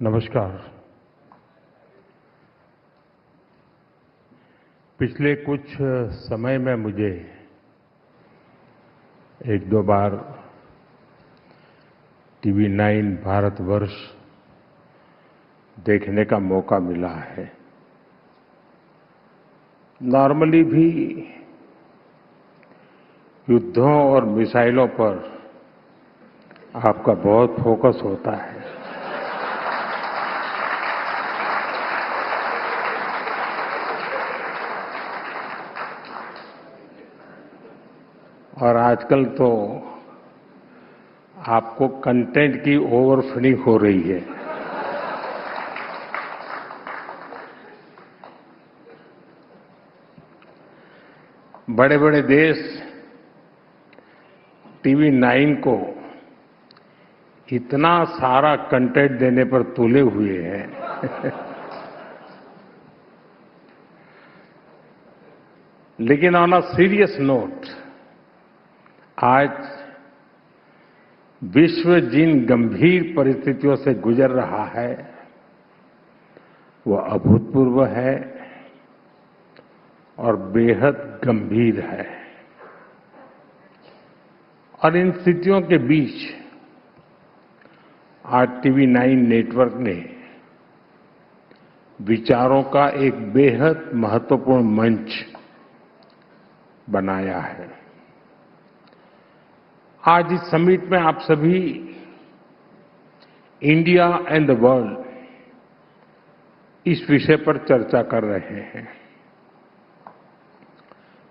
नमस्कार। पिछले कुछ समय में मुझे एक दो बार टीवी 9 भारतवर्ष देखने का मौका मिला है। नॉर्मली भी युद्धों और मिसाइलों पर आपका बहुत फोकस होता है। और आजकल तो आपको कंटेंट की ओवरफीडिंग हो रही है। बड़े बड़े देश टीवी 9 को इतना सारा कंटेंट देने पर तुले हुए हैं लेकिन ऑन अ सीरियस नोट, आज विश्व जिन गंभीर परिस्थितियों से गुजर रहा है वो अभूतपूर्व है और बेहद गंभीर है। और इन स्थितियों के बीच आज टीवी 9 नेटवर्क ने विचारों का एक बेहद महत्वपूर्ण मंच बनाया है। आज इस समिट में आप सभी इंडिया एंड द वर्ल्ड इस विषय पर चर्चा कर रहे हैं।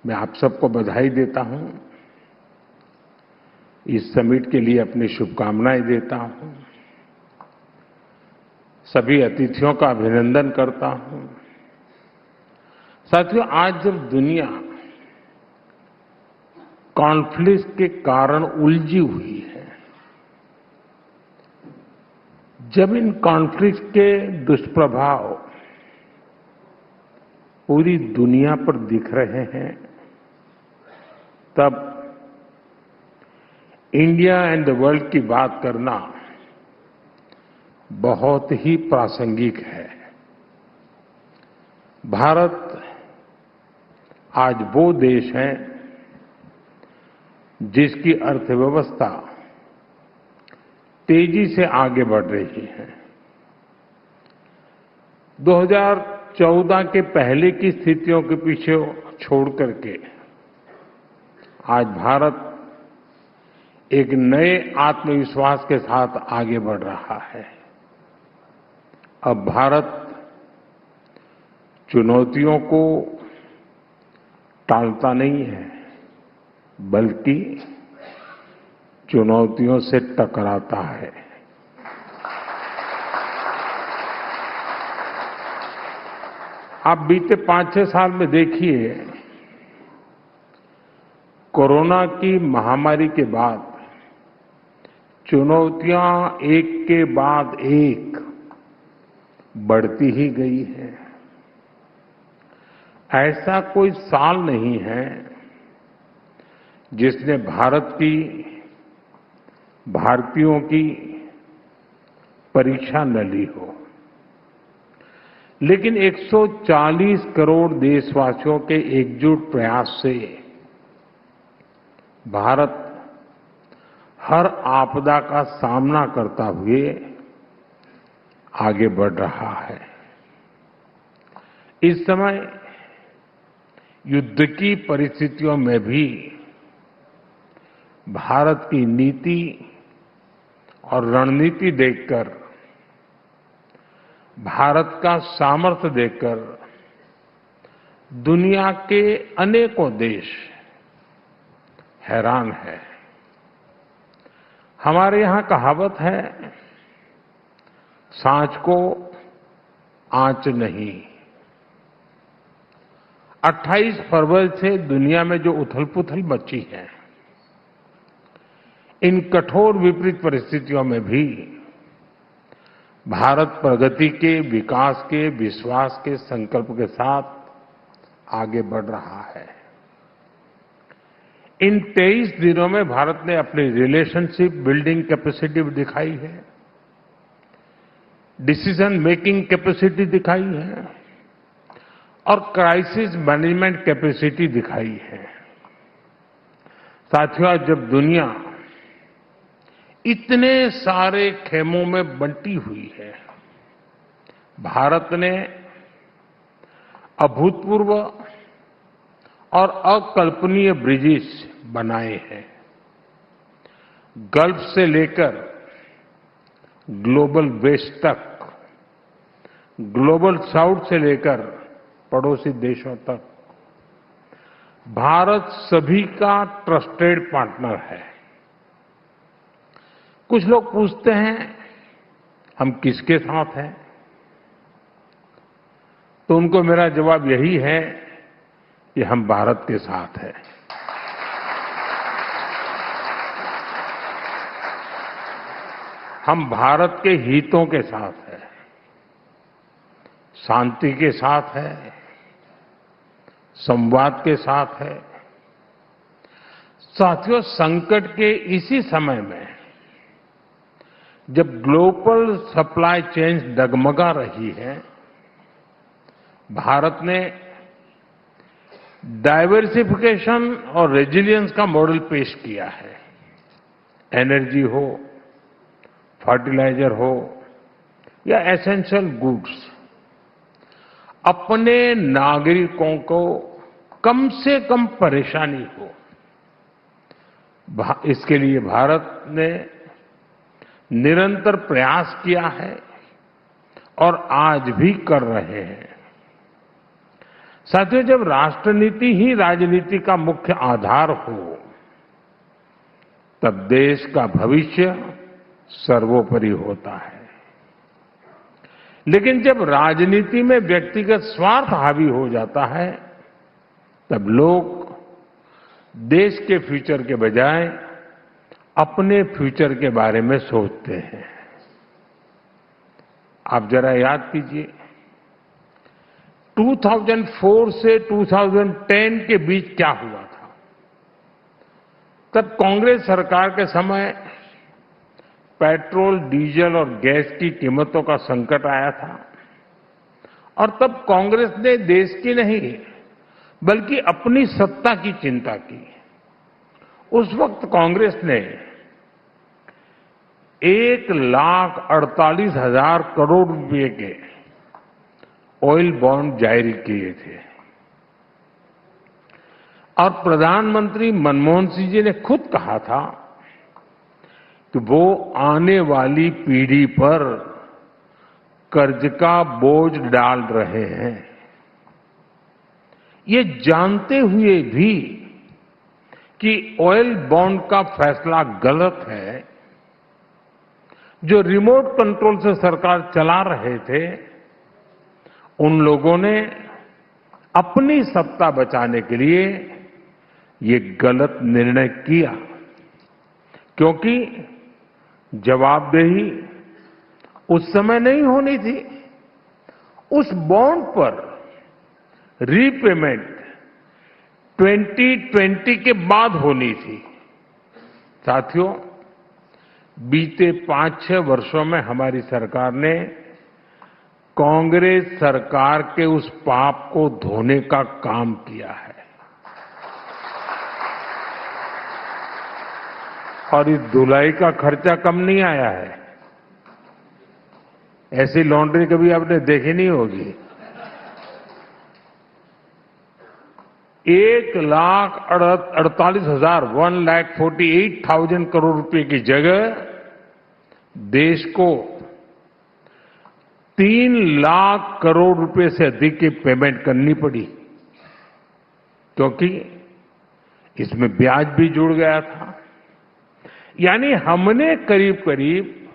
मैं आप सबको बधाई देता हूं, इस समिट के लिए अपनी शुभकामनाएं देता हूं, सभी अतिथियों का अभिनंदन करता हूं। साथियों, आज जब दुनिया कॉन्फ्लिक्ट के कारण उलझी हुई है, जब इन कॉन्फ्लिक्ट के दुष्प्रभाव पूरी दुनिया पर दिख रहे हैं, तब इंडिया एंड द वर्ल्ड की बात करना बहुत ही प्रासंगिक है। भारत आज वो देश है जिसकी अर्थव्यवस्था तेजी से आगे बढ़ रही है। 2014 के पहले की स्थितियों के पीछे छोड़ करके आज भारत एक नए आत्मविश्वास के साथ आगे बढ़ रहा है। अब भारत चुनौतियों को टालता नहीं है, बल्कि चुनौतियों से टकराता है। आप बीते 5-6 साल में देखिए, कोरोना की महामारी के बाद चुनौतियां एक के बाद एक बढ़ती ही गई है। ऐसा कोई साल नहीं है जिसने भारतीयों की परीक्षा न ली हो। लेकिन 140 करोड़ देशवासियों के एकजुट प्रयास से भारत हर आपदा का सामना करता हुए आगे बढ़ रहा है। इस समय युद्ध की परिस्थितियों में भी भारत की नीति और रणनीति देखकर, भारत का सामर्थ्य देखकर दुनिया के अनेकों देश हैरान है। हमारे यहां कहावत है, सांच को आंच नहीं। 28 फरवरी से दुनिया में जो उथल-पुथल मची है, इन कठोर विपरीत परिस्थितियों में भी भारत प्रगति के, विकास के, विश्वास के संकल्प के साथ आगे बढ़ रहा है। इन 23 दिनों में भारत ने अपनी रिलेशनशिप बिल्डिंग कैपेसिटी भी दिखाई है। डिसीजन मेकिंग कैपेसिटी दिखाई है और क्राइसिस मैनेजमेंट कैपेसिटी दिखाई है। साथियों, आज जब दुनिया इतने सारे खेमों में बंटी हुई है, भारत ने अभूतपूर्व और अकल्पनीय ब्रिजेस बनाए हैं। गल्फ से लेकर ग्लोबल वेस्ट तक, ग्लोबल साउथ से लेकर पड़ोसी देशों तक, भारत सभी का ट्रस्टेड पार्टनर है। कुछ लोग पूछते हैं, हम किसके साथ हैं? तो उनको मेरा जवाब यही है कि हम भारत के साथ हैं। हम भारत के हितों के साथ हैं, शांति के साथ हैं, संवाद के साथ है। साथियों, संकट के इसी समय में जब ग्लोबल सप्लाई चेन डगमगा रही है, भारत ने डाइवर्सिफिकेशन और रेजिलियंस का मॉडल पेश किया है। एनर्जी हो, फर्टिलाइजर हो या एसेंशियल गुड्स, अपने नागरिकों को कम से कम परेशानी हो, इसके लिए भारत ने निरंतर प्रयास किया है और आज भी कर रहे हैं। साथियों, जब राष्ट्रनीति ही राजनीति का मुख्य आधार हो, तब देश का भविष्य सर्वोपरि होता है। लेकिन जब राजनीति में व्यक्तिगत स्वार्थ हावी हो जाता है, तब लोग देश के फ्यूचर के बजाय अपने फ्यूचर के बारे में सोचते हैं। आप जरा याद कीजिए, 2004 से 2010 के बीच क्या हुआ था। तब कांग्रेस सरकार के समय पेट्रोल, डीजल और गैस की कीमतों का संकट आया था और तब कांग्रेस ने देश की नहीं बल्कि अपनी सत्ता की चिंता की। उस वक्त कांग्रेस ने 1,48,000 करोड़ रुपए के ऑयल बॉन्ड जारी किए थे और प्रधानमंत्री मनमोहन सिंह जी ने खुद कहा था कि वो आने वाली पीढ़ी पर कर्ज का बोझ डाल रहे हैं। ये जानते हुए भी कि ऑयल बॉन्ड का फैसला गलत है, जो रिमोट कंट्रोल से सरकार चला रहे थे, उन लोगों ने अपनी सत्ता बचाने के लिए ये गलत निर्णय किया, क्योंकि जवाबदेही उस समय नहीं होनी थी। उस बॉन्ड पर रीपेमेंट 2020 के बाद होनी थी। साथियों, बीते 5-6 वर्षों में हमारी सरकार ने कांग्रेस सरकार के उस पाप को धोने का काम किया है और इस धुलाई का खर्चा कम नहीं आया है। ऐसी लॉन्ड्री कभी आपने देखी नहीं होगी। 1,48,000 करोड़ रुपए की जगह देश को 3 लाख करोड़ रुपए से अधिक की पेमेंट करनी पड़ी, क्योंकि इसमें ब्याज भी जुड़ गया था। यानी हमने करीब करीब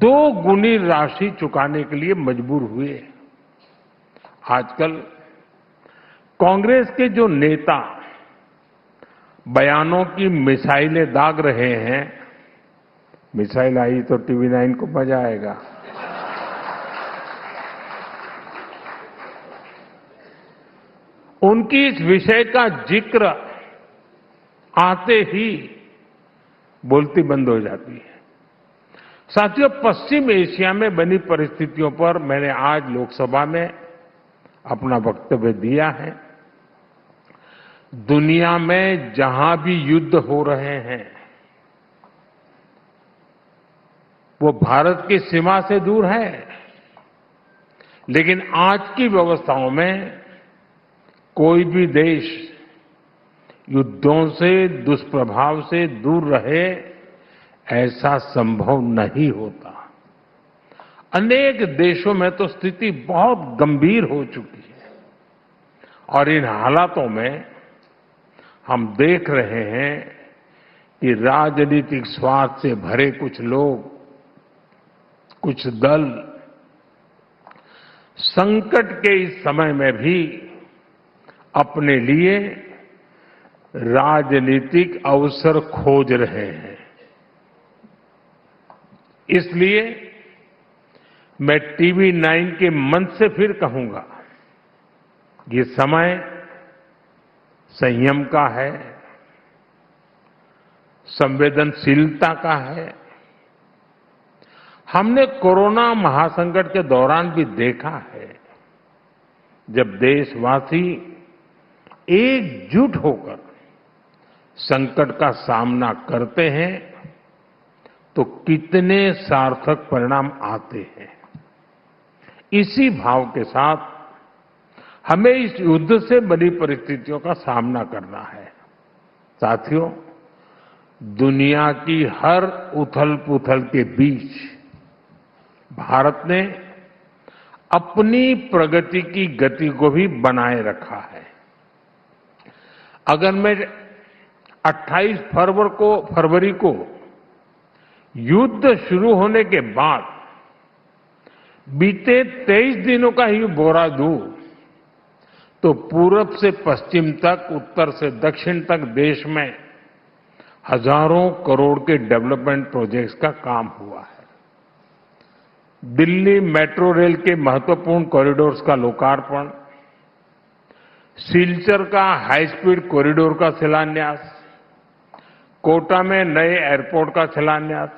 2 गुनी राशि चुकाने के लिए मजबूर हुए। आजकल कांग्रेस के जो नेता बयानों की मिसाइलें दाग रहे हैं, मिसाइल आई तो टीवी 9 को मजा आएगा। उनकी इस विषय का जिक्र आते ही बोलती बंद हो जाती है। साथियों, पश्चिम एशिया में बनी परिस्थितियों पर मैंने आज लोकसभा में अपना वक्तव्य दिया है। दुनिया में जहां भी युद्ध हो रहे हैं वो भारत की सीमा से दूर है, लेकिन आज की व्यवस्थाओं में कोई भी देश युद्धों से, दुष्प्रभाव से दूर रहे, ऐसा संभव नहीं होता। अनेक देशों में तो स्थिति बहुत गंभीर हो चुकी है और इन हालातों में हम देख रहे हैं कि राजनीतिक स्वार्थ से भरे कुछ लोग, कुछ दल संकट के इस समय में भी अपने लिए राजनीतिक अवसर खोज रहे हैं। इसलिए मैं टीवी9 के मंच से फिर कहूंगा, ये समय संयम का है, संवेदनशीलता का है। हमने कोरोना महासंकट के दौरान भी देखा है, जब देशवासी एकजुट होकर संकट का सामना करते हैं तो कितने सार्थक परिणाम आते हैं। इसी भाव के साथ हमें इस युद्ध से बनी परिस्थितियों का सामना करना है। साथियों, दुनिया की हर उथल-पुथल के बीच भारत ने अपनी प्रगति की गति को भी बनाए रखा है। अगर मैं 28 फरवरी को युद्ध शुरू होने के बाद बीते 23 दिनों का ही ब्यौरा दूं तो पूरब से पश्चिम तक, उत्तर से दक्षिण तक देश में हजारों करोड़ के डेवलपमेंट प्रोजेक्ट्स का काम हुआ है। दिल्ली मेट्रो रेल के महत्वपूर्ण कॉरिडोर्स का लोकार्पण, सिलचर का हाई स्पीड कॉरिडोर का शिलान्यास, कोटा में नए एयरपोर्ट का शिलान्यास,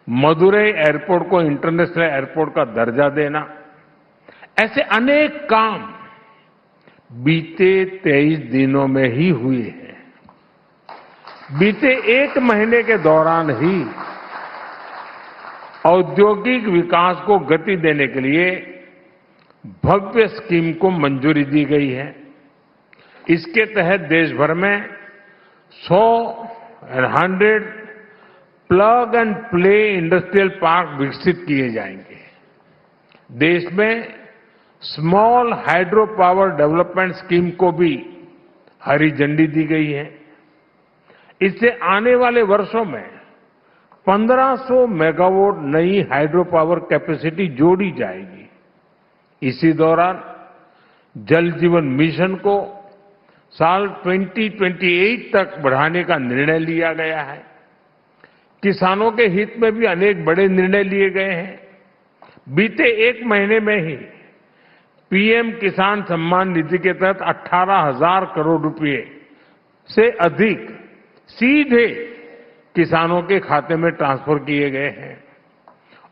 मदुरई एयरपोर्ट को इंटरनेशनल एयरपोर्ट का दर्जा देना, ऐसे अनेक काम बीते 23 दिनों में ही हुए हैं। बीते एक महीने के दौरान ही औद्योगिक विकास को गति देने के लिए भव्य स्कीम को मंजूरी दी गई है। इसके तहत देश भर में 100 plug and play industrial park विकसित किए जाएंगे। देश में small hydro power development scheme को भी हरी झंडी दी गई है। इससे आने वाले वर्षों में 1500 मेगावाट नई हाइड्रो पावर कैपेसिटी जोड़ी जाएगी। इसी दौरान जल जीवन मिशन को साल 2028 तक बढ़ाने का निर्णय लिया गया है। किसानों के हित में भी अनेक बड़े निर्णय लिए गए हैं। बीते एक महीने में ही पीएम किसान सम्मान निधि के तहत 18,000 करोड़ रुपए से अधिक सीधे किसानों के खाते में ट्रांसफर किए गए हैं।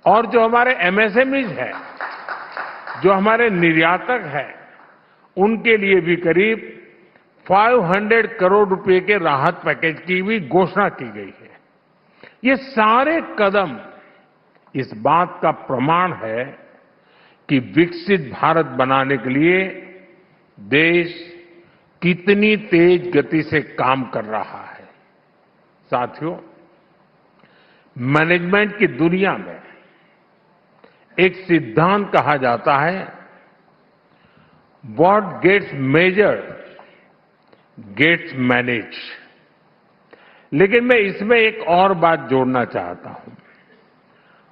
और जो हमारे एमएसएमईज है, जो हमारे निर्यातक हैं, उनके लिए भी करीब 500 करोड़ रुपए के राहत पैकेज की भी घोषणा की गई है। ये सारे कदम इस बात का प्रमाण है कि विकसित भारत बनाने के लिए देश कितनी तेज गति से काम कर रहा है। साथियों, मैनेजमेंट की दुनिया में एक सिद्धांत कहा जाता है, what gets measured gets manage. लेकिन मैं इसमें एक और बात जोड़ना चाहता हूं,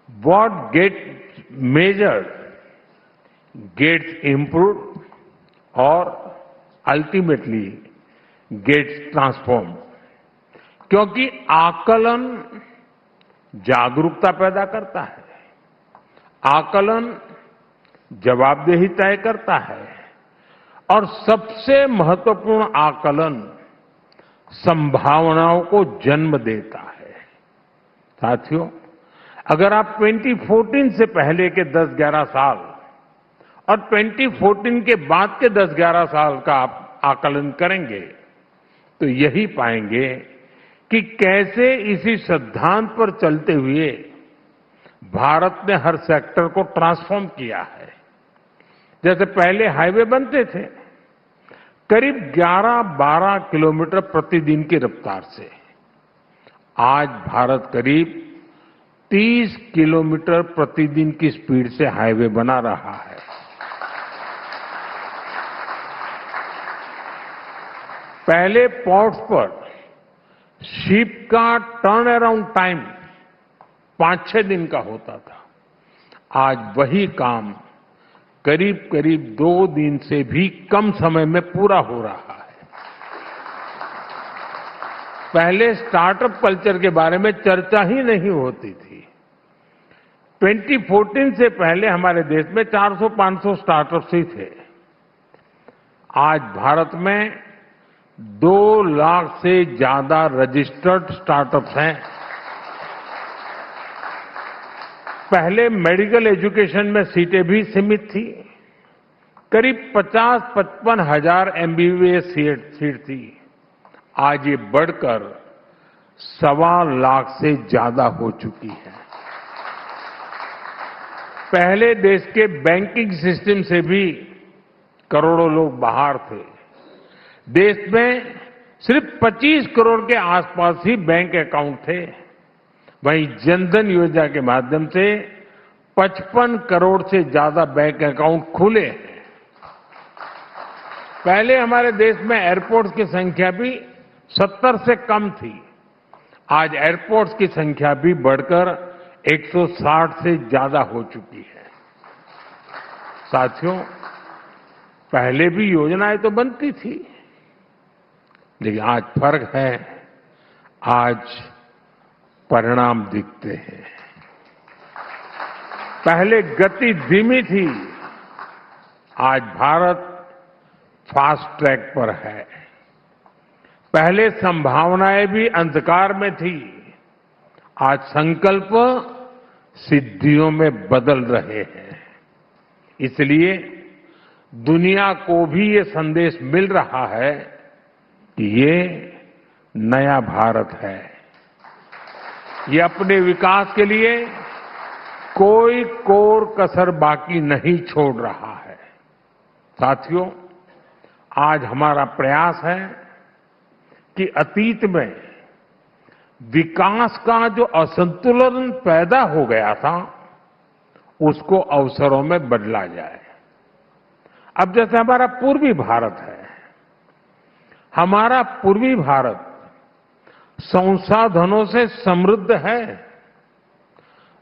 what gets measured gets improved और अल्टीमेटली गेट्स ट्रांसफॉर्म्ड। क्योंकि आकलन जागरूकता पैदा करता है, आकलन जवाबदेही तय करता है और सबसे महत्वपूर्ण आकलन संभावनाओं को जन्म देता है। साथियों, अगर आप 2014 से पहले के 10-11 साल और 2014 के बाद के 10-11 साल का आप आकलन करेंगे तो यही पाएंगे कि कैसे इसी सिद्धांत पर चलते हुए भारत ने हर सेक्टर को ट्रांसफॉर्म किया है। जैसे पहले हाईवे बनते थे करीब 11-12 किलोमीटर प्रतिदिन की रफ्तार से, आज भारत करीब 30 किलोमीटर प्रतिदिन की स्पीड से हाईवे बना रहा है। पहले पोर्ट्स पर शिप का टर्न अराउंड टाइम 5-6 दिन का होता था, आज वही काम करीब करीब 2 दिन से भी कम समय में पूरा हो रहा है। पहले स्टार्टअप कल्चर के बारे में चर्चा ही नहीं होती थी। 2014 से पहले हमारे देश में 400-500 स्टार्टअप्स ही थे। आज भारत में 2 लाख से ज्यादा रजिस्टर्ड स्टार्टअप्स हैं। पहले मेडिकल एजुकेशन में सीटें भी सीमित थी, करीब 50-55 हजार एमबीबीएस सीट थी, आज ये बढ़कर 1.25 लाख से ज्यादा हो चुकी है। पहले देश के बैंकिंग सिस्टम से भी करोड़ों लोग बाहर थे। देश में सिर्फ 25 करोड़ के आसपास ही बैंक अकाउंट थे, वहीं जनधन योजना के माध्यम से 55 करोड़ से ज्यादा बैंक अकाउंट खुले हैं। पहले हमारे देश में एयरपोर्ट्स की संख्या भी 70 से कम थी, आज एयरपोर्ट्स की संख्या भी बढ़कर 160 से ज्यादा हो चुकी है। साथियों, पहले भी योजनाएं तो बनती थी, लेकिन आज फर्क है, आज परिणाम दिखते हैं। पहले गति धीमी थी, आज भारत फास्ट ट्रैक पर है। पहले संभावनाएं भी अंधकार में थी, आज संकल्प सिद्धियों में बदल रहे हैं। इसलिए दुनिया को भी ये संदेश मिल रहा है कि ये नया भारत है, ये अपने विकास के लिए कोई कोर कसर बाकी नहीं छोड़ रहा है। साथियों, आज हमारा प्रयास है कि अतीत में विकास का जो असंतुलन पैदा हो गया था उसको अवसरों में बदला जाए। अब जैसे हमारा पूर्वी भारत है, हमारा पूर्वी भारत संसाधनों से समृद्ध है।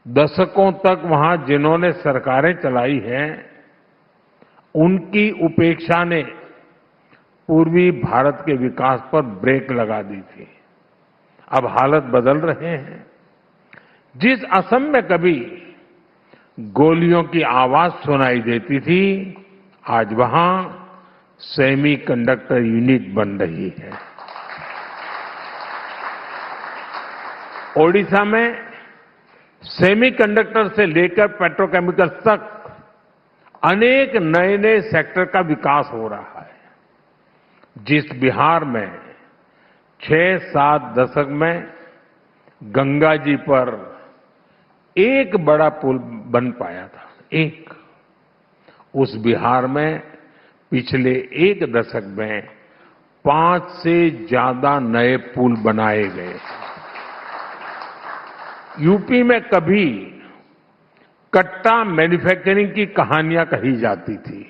दशकों तक वहां जिन्होंने सरकारें चलाई हैं, उनकी उपेक्षा ने पूर्वी भारत के विकास पर ब्रेक लगा दी थी। अब हालत बदल रहे हैं। जिस असम में कभी गोलियों की आवाज सुनाई देती थी, आज वहां सेमी कंडक्टर यूनिट बन रही है। ओडिशा में सेमी कंडक्टर से लेकर पेट्रोकेमिकल्स तक अनेक नए नए सेक्टर का विकास हो रहा है। जिस बिहार में 6-7 दशक में गंगा जी पर एक बड़ा पुल बन पाया था, उस बिहार में पिछले 1 दशक में 5 से ज्यादा नए पुल बनाए गए। यूपी में कभी कट्टा मैन्युफैक्चरिंग की कहानियां कही जाती थी,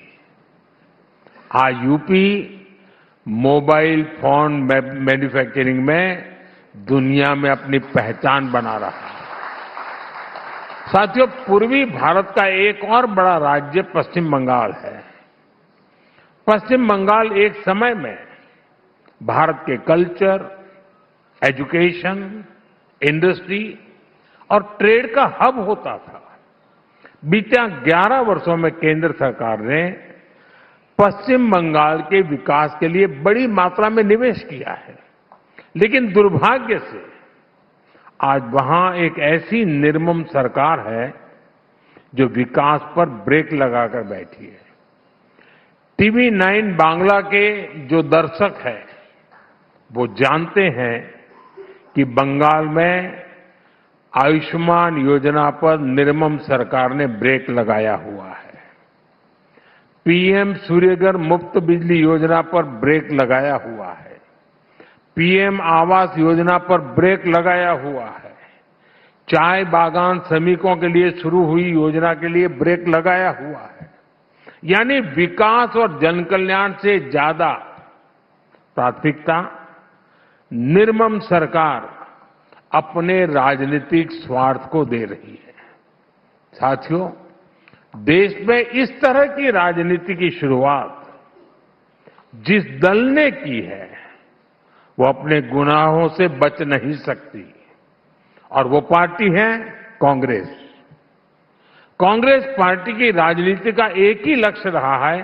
आज यूपी मोबाइल फोन मैन्युफैक्चरिंग में दुनिया में अपनी पहचान बना रहा है। साथियों, पूर्वी भारत का एक और बड़ा राज्य पश्चिम बंगाल है। पश्चिम बंगाल एक समय में भारत के कल्चर, एजुकेशन, इंडस्ट्री और ट्रेड का हब होता था। बीते 11 वर्षों में केंद्र सरकार ने पश्चिम बंगाल के विकास के लिए बड़ी मात्रा में निवेश किया है, लेकिन दुर्भाग्य से आज वहां एक ऐसी निर्मम सरकार है जो विकास पर ब्रेक लगाकर बैठी है। टीवी 9 बांग्ला के जो दर्शक हैं वो जानते हैं कि बंगाल में आयुष्मान योजना पर निर्मम सरकार ने ब्रेक लगाया हुआ है। पीएम सूर्यघर मुफ्त बिजली योजना पर ब्रेक लगाया हुआ है। पीएम आवास योजना पर ब्रेक लगाया हुआ है। चाय बागान श्रमिकों के लिए शुरू हुई योजना के लिए ब्रेक लगाया हुआ है। यानी विकास और जनकल्याण से ज्यादा प्राथमिकता निर्मम सरकार अपने राजनीतिक स्वार्थ को दे रही है। साथियों, देश में इस तरह की राजनीति की शुरुआत जिस दल ने की है वो अपने गुनाहों से बच नहीं सकती और वो पार्टी है कांग्रेस। कांग्रेस पार्टी की राजनीति का एक ही लक्ष्य रहा है,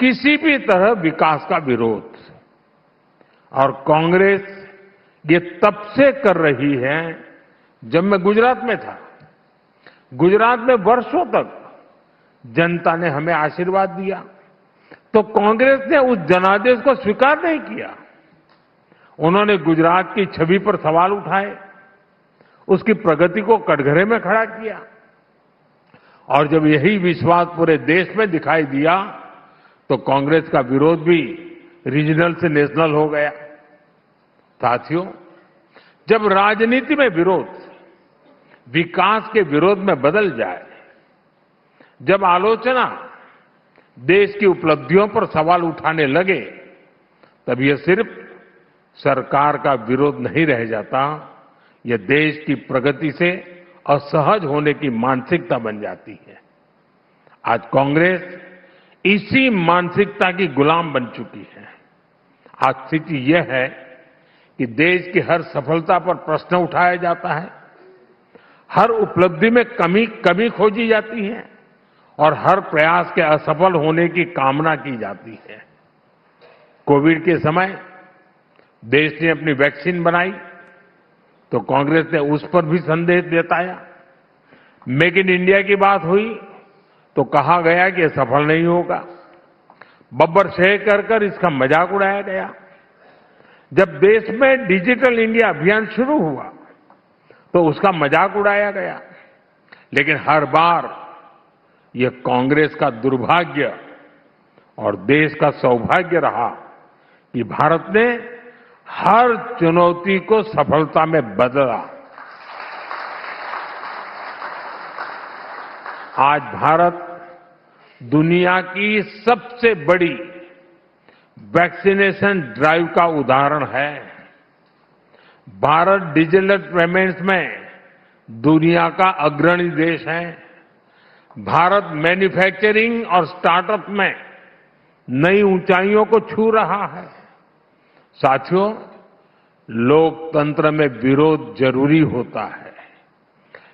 किसी भी तरह विकास का विरोध। और कांग्रेस ये तब से कर रही है जब मैं गुजरात में था। गुजरात में वर्षों तक जनता ने हमें आशीर्वाद दिया तो कांग्रेस ने उस जनादेश को स्वीकार नहीं किया। उन्होंने गुजरात की छवि पर सवाल उठाए, उसकी प्रगति को कटघरे में खड़ा किया और जब यही विश्वास पूरे देश में दिखाई दिया तो कांग्रेस का विरोध भी रीजनल से नेशनल हो गया। साथियों, जब राजनीति में विरोध विकास के विरोध में बदल जाए, जब आलोचना देश की उपलब्धियों पर सवाल उठाने लगे, तब यह सिर्फ सरकार का विरोध नहीं रह जाता, यह देश की प्रगति से असहज होने की मानसिकता बन जाती है। आज कांग्रेस इसी मानसिकता की गुलाम बन चुकी है। आज स्थिति यह है कि देश की हर सफलता पर प्रश्न उठाया जाता है, हर उपलब्धि में कमी खोजी जाती है और हर प्रयास के असफल होने की कामना की जाती है। कोविड के समय देश ने अपनी वैक्सीन बनाई तो कांग्रेस ने उस पर भी संदेह जताया। मेक इन इंडिया की बात हुई तो कहा गया कि यह सफल नहीं होगा। बब्बर शेख कर इसका मजाक उड़ाया गया। जब देश में डिजिटल इंडिया अभियान शुरू हुआ तो उसका मजाक उड़ाया गया। लेकिन हर बार यह कांग्रेस का दुर्भाग्य और देश का सौभाग्य रहा कि भारत ने हर चुनौती को सफलता में बदला। आज भारत दुनिया की सबसे बड़ी वैक्सीनेशन ड्राइव का उदाहरण है। भारत डिजिटल पेमेंट्स में दुनिया का अग्रणी देश है। भारत मैन्युफैक्चरिंग और स्टार्टअप में नई ऊंचाइयों को छू रहा है। साथियों, लोकतंत्र में विरोध जरूरी होता है,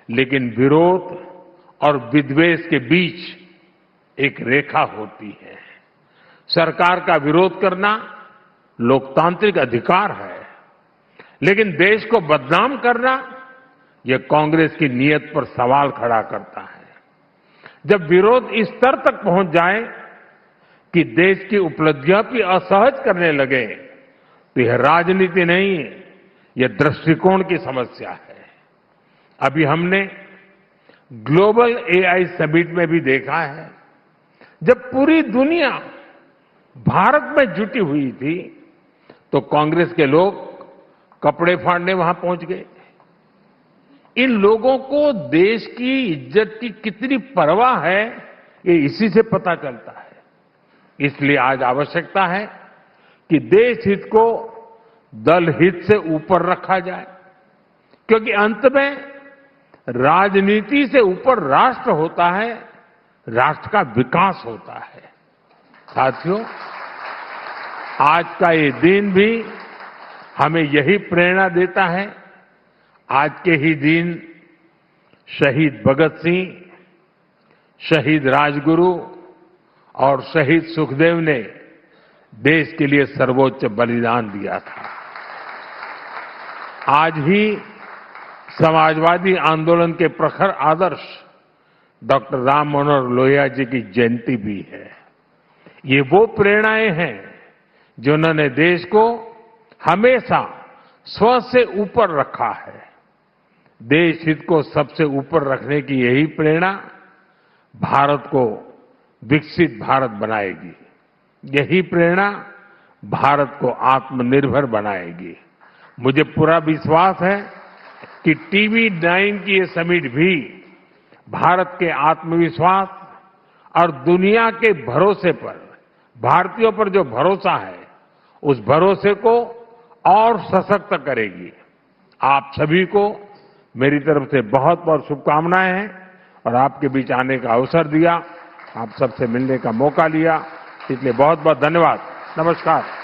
लेकिन विरोध और विद्वेष के बीच एक रेखा होती है। सरकार का विरोध करना लोकतांत्रिक अधिकार है, लेकिन देश को बदनाम करना यह कांग्रेस की नीयत पर सवाल खड़ा करता है। जब विरोध इस स्तर तक पहुंच जाए कि देश की उपलब्धियां भी असहज करने लगे तो यह राजनीति नहीं, यह दृष्टिकोण की समस्या है। अभी हमने ग्लोबल एआई समिट में भी देखा है, जब पूरी दुनिया भारत में जुटी हुई थी तो कांग्रेस के लोग कपड़े फाड़ने वहां पहुंच गए। इन लोगों को देश की इज्जत की कितनी परवाह है ये इसी से पता चलता है। इसलिए आज आवश्यकता है कि देश हित को दल हित से ऊपर रखा जाए, क्योंकि अंत में राजनीति से ऊपर राष्ट्र होता है, राष्ट्र का विकास होता है। साथियों, आज का ये दिन भी हमें यही प्रेरणा देता है। आज के ही दिन शहीद भगत सिंह, शहीद राजगुरु और शहीद सुखदेव ने देश के लिए सर्वोच्च बलिदान दिया था। आज ही समाजवादी आंदोलन के प्रखर आदर्श डॉक्टर राम मनोहर लोहिया जी की जयंती भी है। ये वो प्रेरणाएं हैं जिन्होंने देश को हमेशा स्व से ऊपर रखा है। देश हित को सबसे ऊपर रखने की यही प्रेरणा भारत को विकसित भारत बनाएगी। यही प्रेरणा भारत को आत्मनिर्भर बनाएगी। मुझे पूरा विश्वास है कि टीवी9 की ये समिट भी भारत के आत्मविश्वास और दुनिया के भरोसे पर, भारतीयों पर जो भरोसा है, उस भरोसे को और सशक्त करेगी। आप सभी को मेरी तरफ से बहुत बहुत शुभकामनाएं हैं और आपके बीच आने का अवसर दिया, आप सबसे मिलने का मौका लिया, इसलिए बहुत बहुत धन्यवाद। नमस्कार।